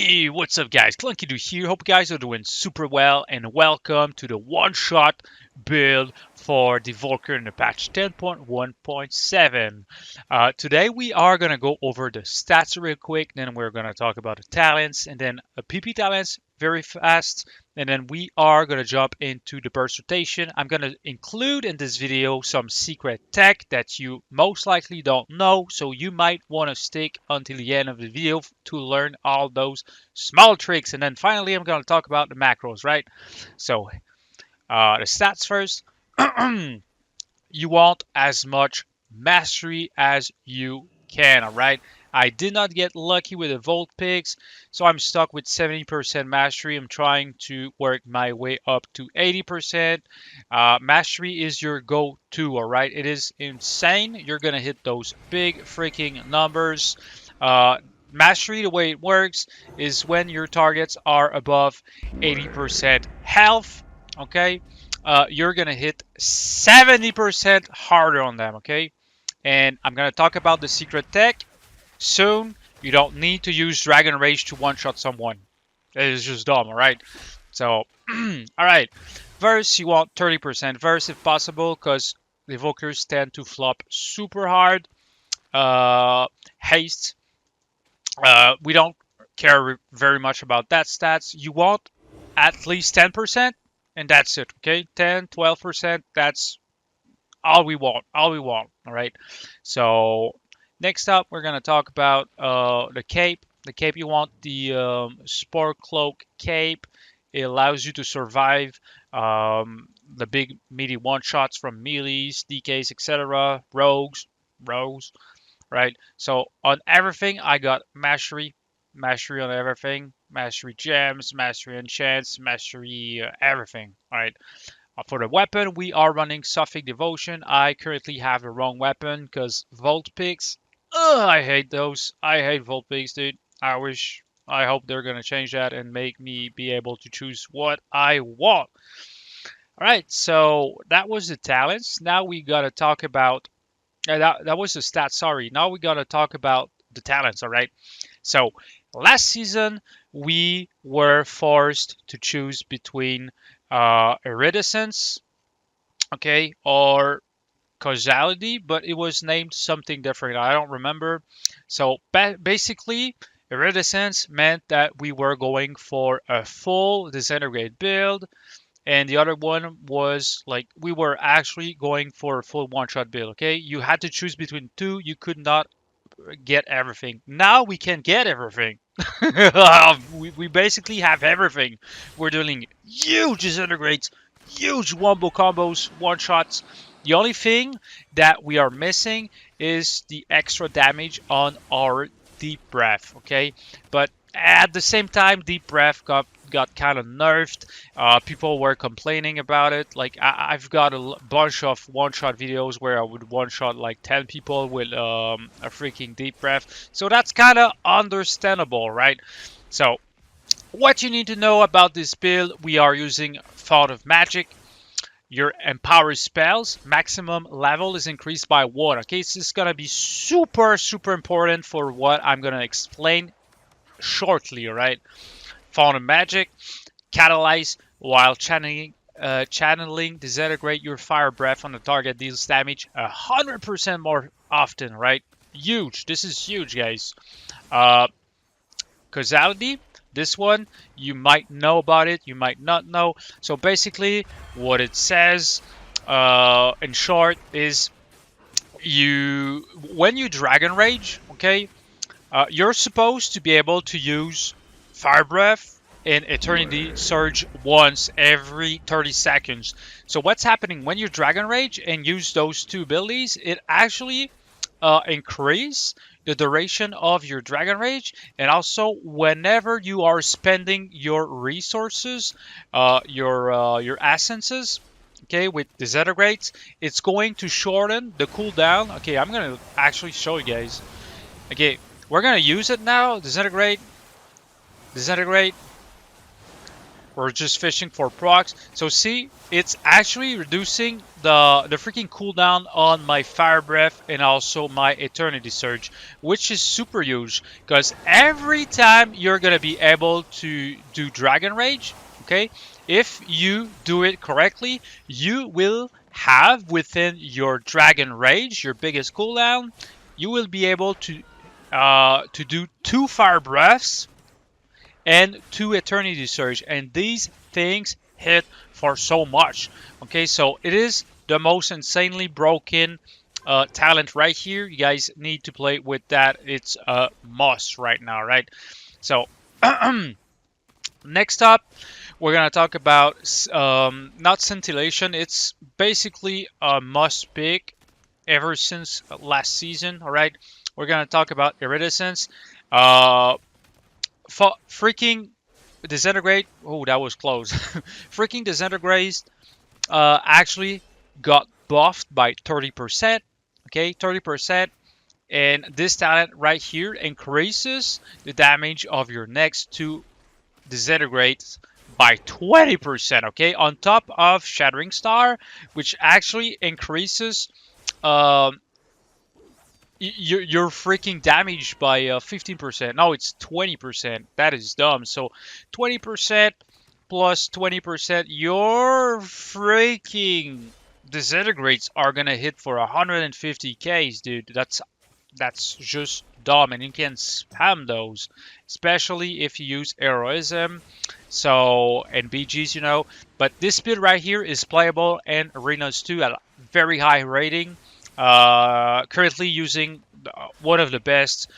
Hey, what's up guys? Clunky here. Hope you guys are doing super well and welcome to the one-shot build for the Evoker in the patch 10.1.7. Today we are going to go over the stats real quick, then we're going to talk about the talents and then a PP talents very fast, and then we are going to jump into the burst rotation. I'm going to include in this video some secret tech that you most likely don't know, so you might want to stick until the end of the video to learn all those small tricks. And then finally I'm going to talk about the macros, right? So the stats first. You want as much mastery as you can, all right? I did not get lucky with the Volt picks, so I'm stuck with 70% mastery. I'm trying to work my way up to 80%. Mastery is your go-to, all right? It is insane. You're going to hit those big freaking numbers. Mastery, the way it works, is when your targets are above 80% health, okay? You're going to hit 70% harder on them, okay? And I'm going to talk about the secret tech soon. You don't need to use dragonrage to one-shot someone. It is just dumb, alright? So, alright. Verse, you want 30% verse if possible, because the evokers tend to flop super hard. Haste. We don't care very much about that stats. You want at least 10%, and that's it, okay? 10, 12%, that's all we want. Alright? So, next up, we're going to talk about the cape. The cape, you want the Spore Cloak cape. It allows you to survive the big meaty one-shots from melees, DKs, etc. Rogues, right? So on everything, I got mastery on everything. Mastery gems, mastery enchants, mastery everything, all right? For the weapon, we are running Sophic Devotion. I currently have the wrong weapon because Volt picks. I hate those. I hate Volt picks, dude. I hope they're gonna change that and make me be able to choose what I want. All right, so that was the talents. Now we gotta talk about that was the stats. Sorry. Now we gotta talk about the talents. All right. So last season we were forced to choose between iridescence, okay, or causality, but it was named something different. I don't remember. So basically, iridescence meant that we were going for a full disintegrate build, and the other one was like we were actually going for a full one-shot build. Okay, you had to choose between two. You could not get everything. Now we can get everything. we basically have everything. We're doing huge disintegrates, huge wombo combos, one shots. The only thing that we are missing is the extra damage on our deep breath, okay? But at the same time, deep breath got kind of nerfed. People were complaining about it. Like I've got a bunch of one-shot videos where I would one-shot like 10 people with a freaking deep breath. So that's kind of understandable, right? So what you need to know about this build, we are using Thought of Magic. Your empower spells maximum level is increased by 1. Okay, so it's gonna be super important for what I'm gonna explain shortly. Right? Fountain of Magic, catalyze while channeling disintegrate your fire breath on the target, deals damage 100% more often. Right? Huge. This is huge, guys. Causality. This one, you might know about it, you might not know. So basically, what it says, in short, is when you Dragon Rage, okay, you're supposed to be able to use Fire Breath and Eternity Surge once every 30 seconds. So what's happening when you Dragon Rage and use those two abilities? It actually increase the duration of your Dragon Rage, and also whenever you are spending your resources, your essences, okay, with disintegrates, it's going to shorten the cooldown. Okay, I'm gonna actually show you guys. Okay, we're gonna use it now. Disintegrate. We're just fishing for procs. So see, it's actually reducing the freaking cooldown on my Fire Breath and also my Eternity Surge, which is super huge. Because every time you're gonna be able to do Dragon Rage, okay, if you do it correctly, you will have within your Dragon Rage, your biggest cooldown, you will be able to do 2 Fire Breaths and 2 Eternity Surge, and these things hit for so much. Okay, so it is the most insanely broken talent right here. You guys need to play with that. It's a must right now, right? So next up, we're gonna talk about not scintillation. It's basically a must pick ever since last season. All right, we're gonna talk about iridescence. Uh, freaking disintegrate. Oh, that was close. Freaking disintegrate actually got buffed by 30%. Okay, 30%. And this talent right here increases the damage of your next 2 disintegrates by 20%. Okay, on top of Shattering Star, which actually increases um, you're freaking damaged by 15%. No, it's 20%. That is dumb. So 20% plus 20%, your freaking disintegrates are gonna hit for 150 Ks, dude. That's just dumb, and you can spam those, especially if you use heroism. So and BGs, you know. But this build right here is playable in arenas too at a very high rating. Currently using one of the best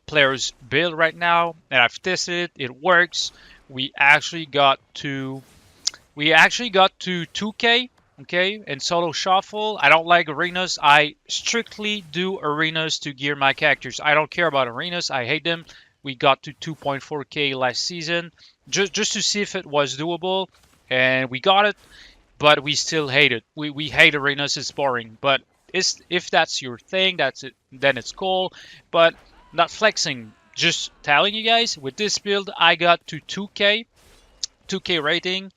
players build right now, and I've tested it. It works. We actually got to 2K. Okay, and solo shuffle. I don't like arenas. I strictly do arenas to gear my characters. I don't care about arenas. I hate them. We got to 2.4K last season just to see if it was doable, and we got it, but we still hate it. We hate arenas. It's boring. But if that's your thing, that's it. Then it's cool. But not flexing. Just telling you guys, with this build, I got to 2K rating,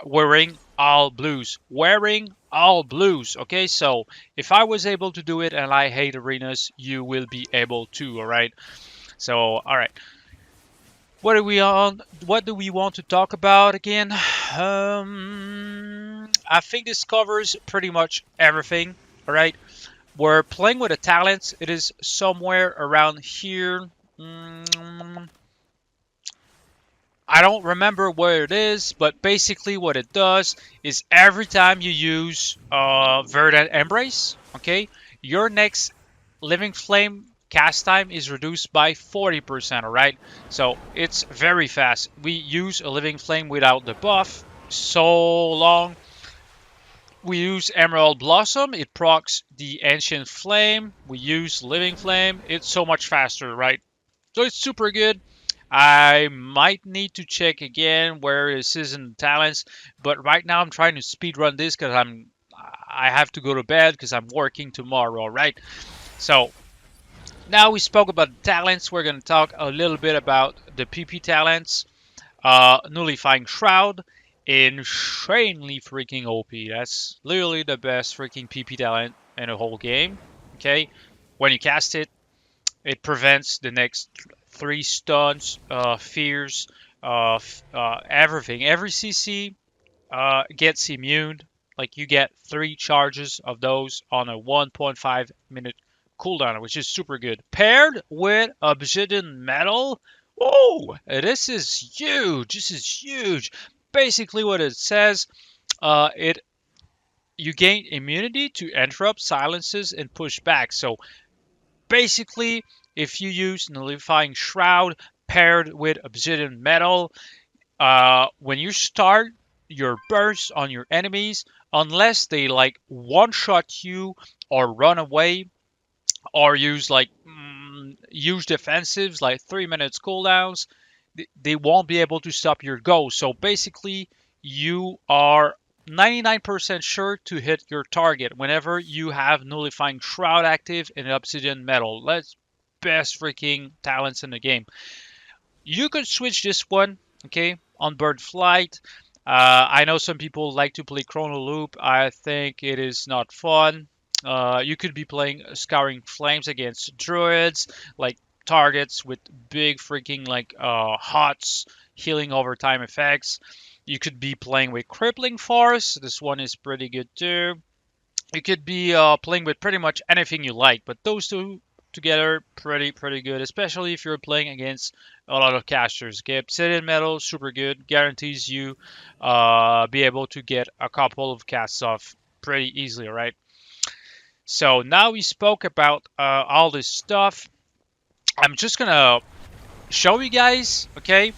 wearing all blues. Okay, so if I was able to do it and I hate arenas, you will be able to. All right. So all right. What are we on? What do we want to talk about again? I think this covers pretty much everything. All right. We're playing with the talents. It is somewhere around here. I don't remember where it is, but basically what it does is every time you use Verdant Embrace, okay, your next Living Flame cast time is reduced by 40%, alright? So it's very fast. We use a Living Flame without the buff so long. We use Emerald Blossom, it procs the Ancient Flame. We use Living Flame, it's so much faster, right? So it's super good. I might need to check again where it is in the talents, but right now I'm trying to speed run this because I have to go to bed because I'm working tomorrow, right? So now we spoke about the talents. We're gonna talk a little bit about the PP talents. Nullifying Shroud, insanely freaking OP. That's literally the best freaking PP talent in the whole game. Okay, when you cast it, it prevents the next 3 stuns, fears, everything. Every CC gets immune. Like you get 3 charges of those on a 1.5 minute cooldown, which is super good. Paired with Obsidian Metal. Oh, this is huge. This is huge. Basically, what it says, you gain immunity to interrupt, silences, and pushback. So basically, if you use Nullifying Shroud paired with Obsidian Metal, when you start your burst on your enemies, unless they like one-shot you or run away or use like huge defensives like 3 minutes cooldowns, they won't be able to stop your go. So basically, you are 99% sure to hit your target whenever you have Nullifying Shroud active in Obsidian Metal. Let's best freaking talents in the game. You could switch this one, okay, on bird flight. I know some people like to play chrono loop. I think it is not fun. You could be playing scouring flames against druids, like targets with big freaking like hots, healing over time effects. You could be playing with crippling force. This one is pretty good too. You could be playing with pretty much anything you like, but those two together pretty good, especially if you're playing against a lot of casters. Okay, Obsidian Metal, super good, guarantees you be able to get a couple of casts off pretty easily, right? So now we spoke about all this stuff. I'm just gonna show you guys, okay?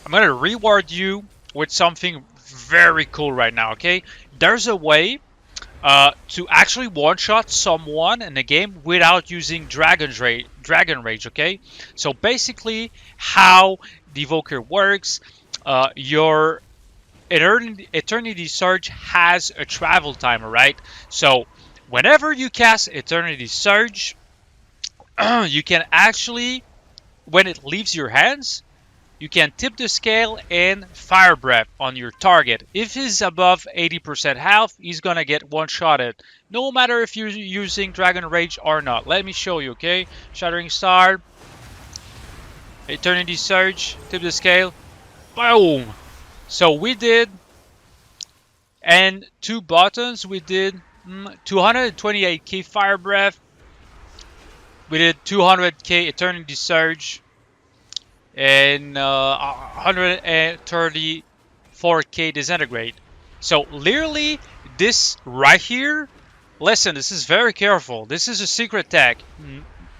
I'm gonna reward you with something very cool right now, okay? There's a way to actually one-shot someone in the game without using Dragonrage, okay? So basically, how the Evoker works, your Eternity Surge has a travel timer, right? So whenever you cast Eternity Surge, you can actually, when it leaves your hands, you can tip the scale and fire breath on your target. If he's above 80% health, he's gonna get one-shotted, no matter if you're using Dragon Rage or not. Let me show you, okay? Shattering Star, Eternity Surge, tip the scale, boom! So we did, and 2 buttons, we did 228k fire breath, we did 200k Eternity Surge, and 134k disintegrate. So literally this right here, listen, this is very careful. This is a secret tech.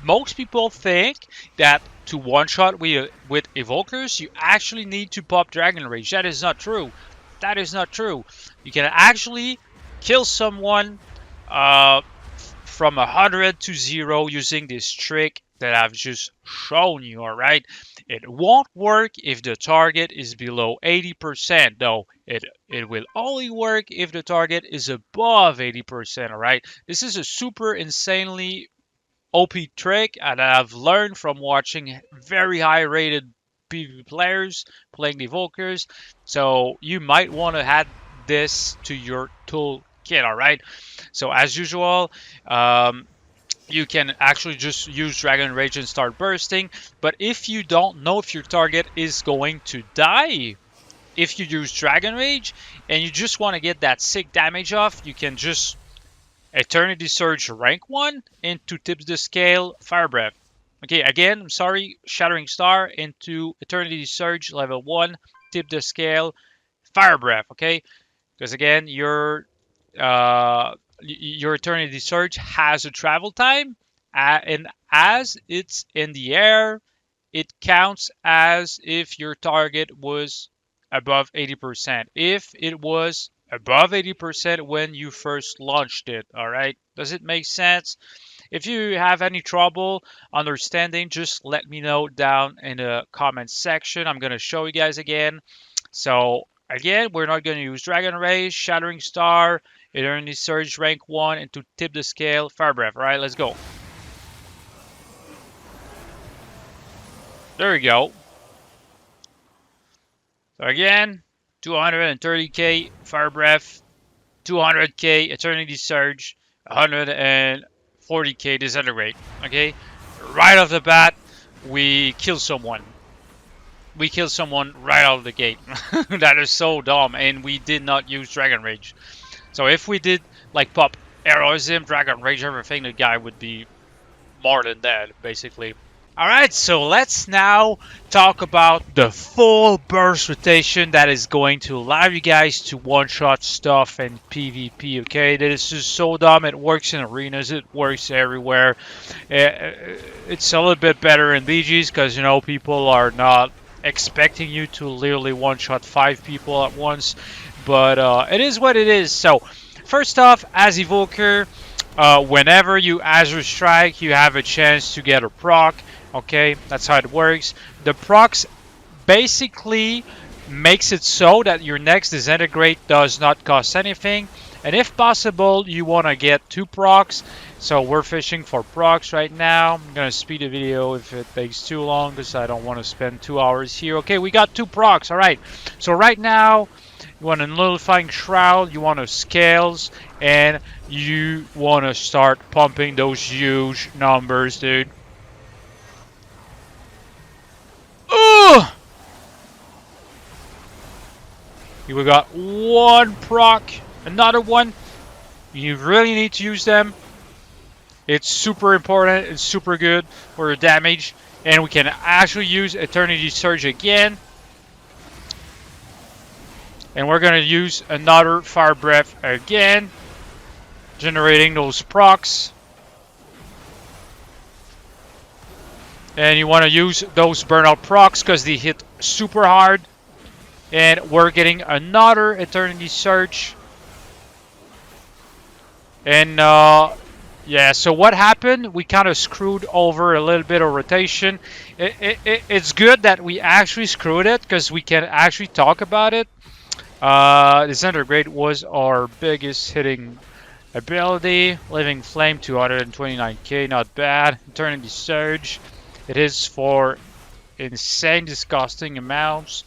Most people think that to one-shot with evokers, you actually need to pop Dragon Rage. That is not true. That is not true. You can actually kill someone from 100 to 0 using this trick that I've just shown you, alright? It won't work if the target is below 80%, though. It will only work if the target is above 80%, alright? This is a super insanely OP trick, and I've learned from watching very high rated PvP players playing the Evokers, so you might want to add this to your toolkit, alright? So as usual, you can actually just use Dragon Rage and start bursting. But if you don't know if your target is going to die, if you use Dragon Rage and you just want to get that sick damage off, you can just Eternity Surge rank 1 into Tips the Scale Fire Breath. Okay, again, I'm sorry, Shattering Star into Eternity Surge level 1, Tip the Scale Fire Breath, okay? Because again, your Eternity Surge has a travel time, and as it's in the air, it counts as if your target was above 80%. If it was above 80% when you first launched it, alright? Does it make sense? If you have any trouble understanding, just let me know down in the comment section. I'm going to show you guys again. So again, we're not going to use Dragon Rage, Shattering Star, Eternity Surge rank 1, and to tip the scale, Fire Breath. Alright, let's go. There we go. So again, 230k Fire Breath, 200k Eternity Surge, 140k Disintegrate. Okay, right off the bat, we kill someone. We kill someone right out of the gate. That is so dumb, and we did not use Dragon Rage. So if we did like pop Heroism, Dragon Rage, everything, the guy would be more than dead, basically. Alright, so let's now talk about the full burst rotation that is going to allow you guys to one-shot stuff in PvP, okay? This is so dumb, it works in arenas, it works everywhere. It's a little bit better in BGs because, you know, people are not expecting you to literally one-shot 5 people at once. But it is what it is. So, first off, as Evoker, whenever you Azure Strike, you have a chance to get a proc. Okay, that's how it works. The procs basically makes it so that your next Disintegrate does not cost anything. And if possible, you want to get 2 procs. So we're fishing for procs right now. I'm going to speed the video if it takes too long because I don't want to spend 2 hours here. Okay, we got 2 procs. All right. So right now, you want a nullifying shroud, you want a scales, and you want to start pumping those huge numbers, dude. Ugh! We got 1 proc, another one. You really need to use them. It's super important, it's super good for the damage. And we can actually use Eternity Surge again. And we're going to use another Fire Breath again, generating those procs. And you want to use those burnout procs because they hit super hard. And we're getting another Eternity Surge. And yeah, so what happened? We kind of screwed over a little bit of rotation. It's good that we actually screwed it because we can actually talk about it. Disintegrate was our biggest hitting ability. Living Flame 229k, not bad. Eternity Surge, it is for insane, disgusting amounts.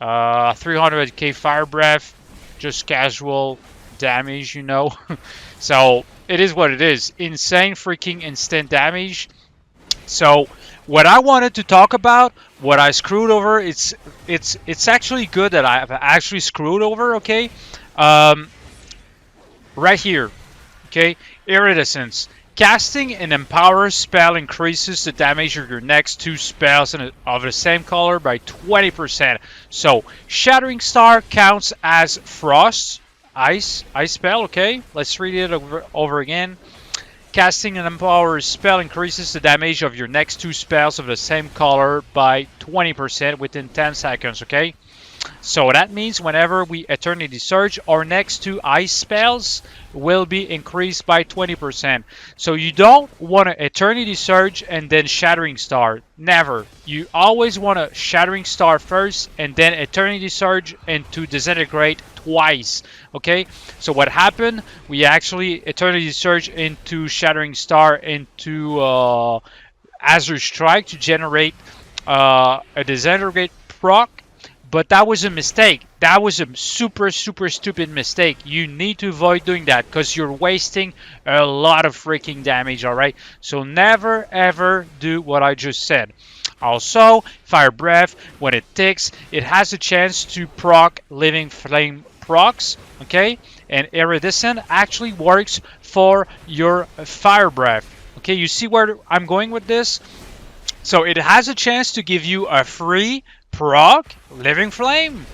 300k Fire Breath, just casual damage, you know. So it is what it is. Insane freaking instant damage. So what I wanted to talk about, what I screwed over, it's actually good that I've actually screwed over, okay? Right here, okay? Iridescence. Casting an Empower spell increases the damage of your next 2 spells of the same color by 20%. So, Shattering Star counts as Frost, Ice spell, okay? Let's read it over again. Casting an Empower spell increases the damage of your next 2 spells of the same color by 20% within 10 seconds, okay? So that means whenever we Eternity Surge, our next 2 ice spells will be increased by 20%. So you don't want to Eternity Surge and then Shattering Star. Never. You always want to Shattering Star first and then Eternity Surge and to Disintegrate twice. Okay? So what happened? We actually Eternity Surge into Shattering Star into Azure Strike to generate a Disintegrate proc. But that was a mistake. That was a super stupid mistake. You need to avoid doing that because you're wasting a lot of freaking damage, alright? So never ever do what I just said. Also, Fire Breath, when it ticks, it has a chance to proc Living Flame procs, okay? And Iridescent actually works for your Fire Breath. Okay, you see where I'm going with this? So it has a chance to give you a free proc Living Flame.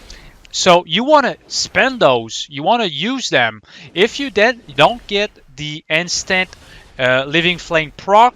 So you want to spend those. You want to use them. If you don't get the instant Living Flame proc,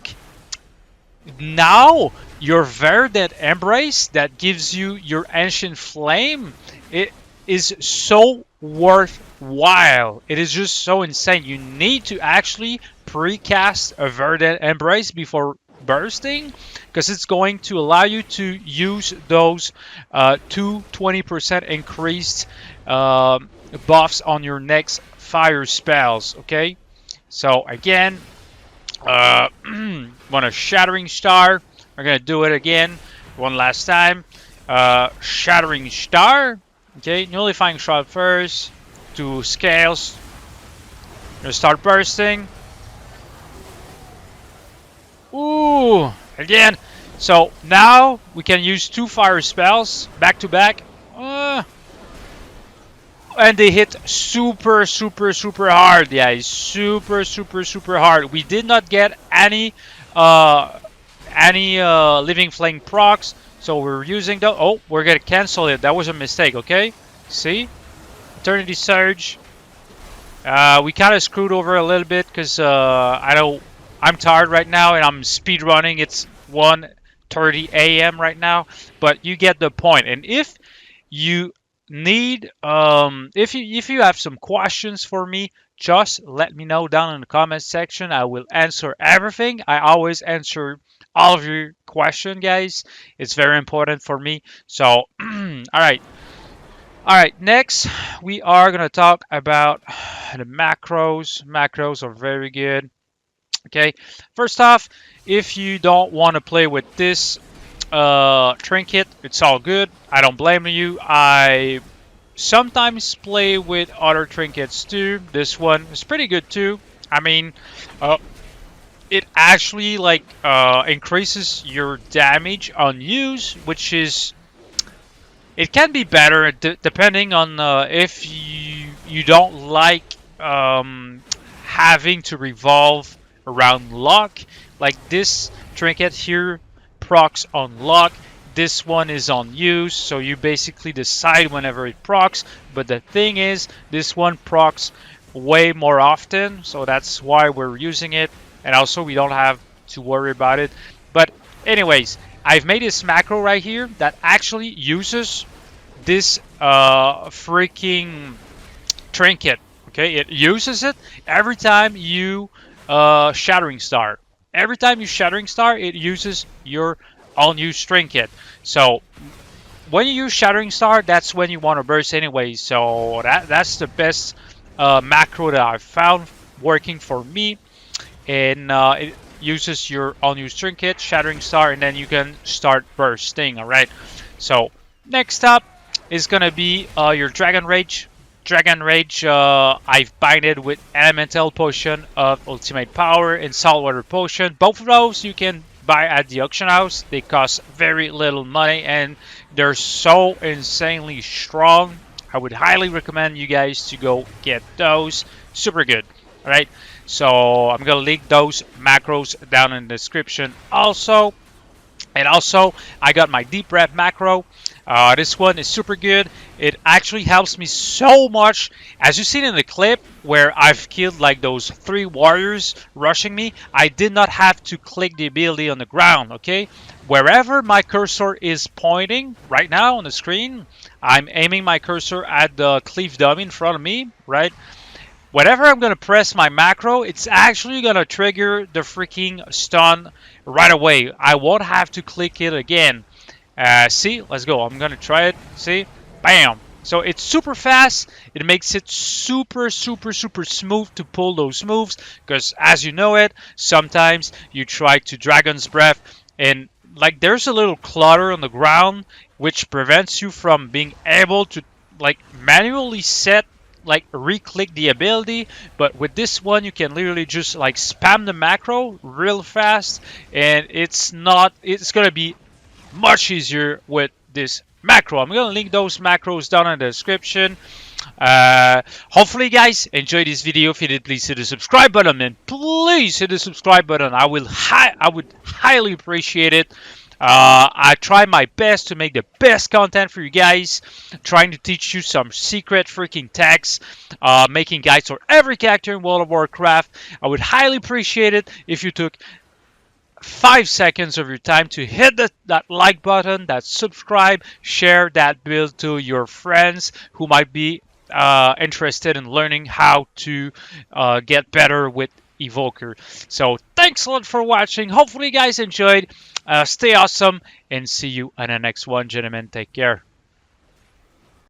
now your Verdant Embrace that gives you your Ancient Flame, it is so worthwhile. It is just so insane. You need to actually precast a Verdant Embrace before bursting because it's going to allow you to use those 20% increased buffs on your next fire spells. Okay, so again, want a Shattering Star. We're gonna do it again one last time. Shattering Star. Okay, Nullifying Shroud first. 2 scales. Gonna start bursting. Ooh, again. So now we can use 2 fire spells back to back. And they hit super hard. Yeah, super hard. We did not get any Living Flame procs. So we're using the... Oh, we're gonna cancel it. That was a mistake, okay? See? Eternity Surge. We kind of screwed over a little bit because I'm tired right now and I'm speed running. It's 1:30 a.m. right now, but you get the point. And if you need, if you have some questions for me, just let me know down in the comment section. I will answer everything. I always answer all of your questions, guys. It's very important for me. So, all right. All right, next we are gonna talk about the macros. Macros are very good. Okay, first off, if you don't want to play with this trinket, it's all good. I don't blame you. I sometimes play with other trinkets too. This one is pretty good too. I mean, uh, it actually like increases your damage on use, which is it can be better depending on if you don't like having to revolve around luck. Like this trinket here procs on luck. This one is on use, so you basically decide whenever it procs. But the thing is, this one procs way more often, so that's why we're using it. And also, we don't have to worry about it. But anyways, I've made this macro right here that actually uses this freaking trinket. Okay, it uses it every time you shattering star. Every time you shattering star, it uses your unused trinket. So when you use shattering star, that's when you want to burst anyway. So that's the best macro that I've found working for me, and it uses your unused trinket, shattering star, and then you can start bursting. All right. So next up is gonna be your dragon rage. Dragon Rage, I've binded with Elemental Potion of Ultimate Power and Saltwater Potion. Both of those you can buy at the auction house. They cost very little money and they're so insanely strong. I would highly recommend you guys to go get those. Super good. Alright, so I'm gonna link those macros down in the description also. And also, I got my deep breath macro. This one is super good. It actually helps me so much. As you seen in the clip where I've killed like those 3 warriors rushing me, I did not have to click the ability on the ground, okay? Wherever my cursor is pointing right now on the screen, I'm aiming my cursor at the cleave dummy in front of me, right? Whenever I'm going to press my macro, it's actually going to trigger the freaking stun right away. I won't have to click it again. See, let's go. I'm going to try it. See, bam. So it's super fast. It makes it super smooth to pull those moves. Because as you know it, sometimes you try to Dragon's Breath and like there's a little clutter on the ground which prevents you from being able to like manually set like re-click the ability, but with this one you can literally just like spam the macro real fast, and it's gonna be much easier with this macro. I'm gonna link those macros down in the description. Hopefully you guys enjoyed this video. If you did, please hit the subscribe button, and please hit the subscribe button. I would highly appreciate it. I try my best to make the best content for you guys, trying to teach you some secret freaking techs, making guides for every character in World of Warcraft. I would highly appreciate it if you took 5 seconds of your time to hit that like button, that subscribe, share that build to your friends who might be interested in learning how to get better with Evoker. So thanks a lot for watching. Hopefully you guys enjoyed. Stay awesome and see you on the next one, gentlemen. Take care.